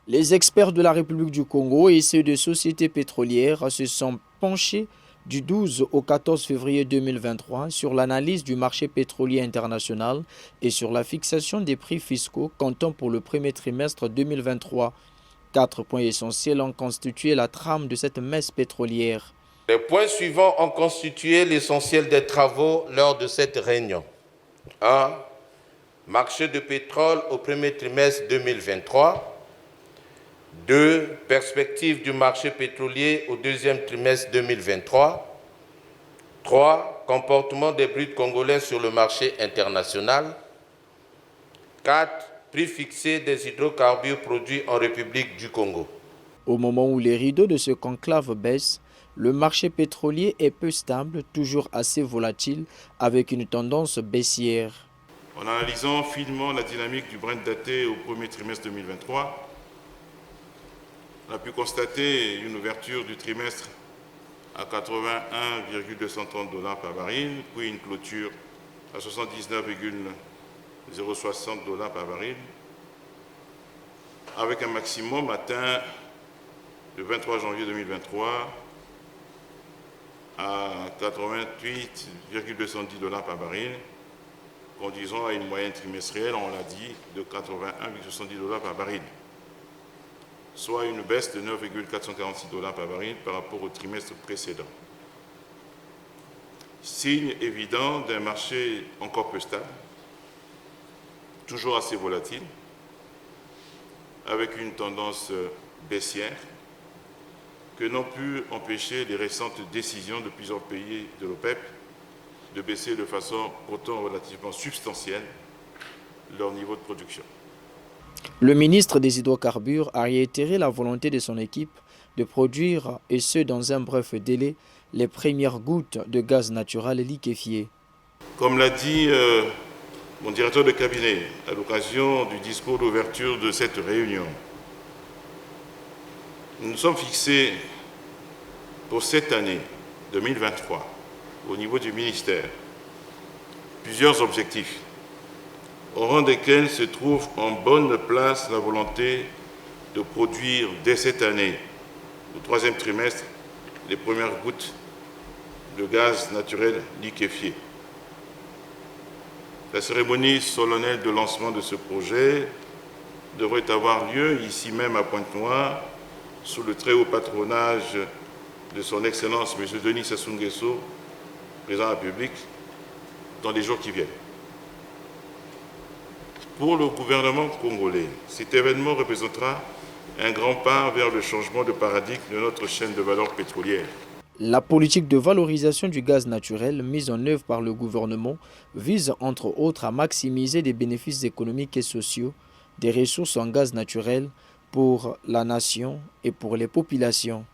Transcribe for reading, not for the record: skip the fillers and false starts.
Les experts de la République du Congo et ceux de sociétés pétrolières se sont penchés du 12 au 14 février 2023 sur l'analyse du marché pétrolier international et sur la fixation des prix fiscaux comptant pour le premier trimestre 2023. 4 points essentiels ont constitué la trame de cette messe pétrolière. Les points suivants ont constitué l'essentiel des travaux lors de cette réunion. 1. Marché de pétrole au premier trimestre 2023. 2. Perspectives du marché pétrolier au deuxième trimestre 2023. 3. Comportement des bruts congolais sur le marché international. 4. Prix fixé des hydrocarbures produits en République du Congo. Au moment où les rideaux de ce conclave baissent, le marché pétrolier est peu stable, toujours assez volatile, avec une tendance baissière. En analysant finement la dynamique du Brent daté au premier trimestre 2023, on a pu constater une ouverture du trimestre à 81,230 $ par baril, puis une clôture à 79,060 $ par baril, avec un maximum atteint le 23 janvier 2023 à 88,210 $ par baril, conduisant à une moyenne trimestrielle, on l'a dit, de 81,70 $ par baril, soit une baisse de 9,446 $ par baril par rapport au trimestre précédent. Signe évident d'un marché encore peu stable, toujours assez volatile, avec une tendance baissière que n'ont pu empêcher les récentes décisions de plusieurs pays de l'OPEP de baisser de façon pourtant relativement substantielle leur niveau de production. Le ministre des Hydrocarbures a réitéré la volonté de son équipe de produire, et ce dans un bref délai, les premières gouttes de gaz naturel liquéfié. Comme l'a dit mon directeur de cabinet à l'occasion du discours d'ouverture de cette réunion, nous nous sommes fixés pour cette année 2023, au niveau du ministère, plusieurs objectifs, au rang desquels se trouve en bonne place la volonté de produire dès cette année, au troisième trimestre, les premières gouttes de gaz naturel liquéfié. La cérémonie solennelle de lancement de ce projet devrait avoir lieu ici même à Pointe-Noire, sous le très haut patronage de son Excellence M. Denis Sassou Nguesso, président de la République, dans les jours qui viennent. Pour le gouvernement congolais, cet événement représentera un grand pas vers le changement de paradigme de notre chaîne de valeur pétrolière. La politique de valorisation du gaz naturel mise en œuvre par le gouvernement vise entre autres à maximiser les bénéfices économiques et sociaux des ressources en gaz naturel pour la nation et pour les populations.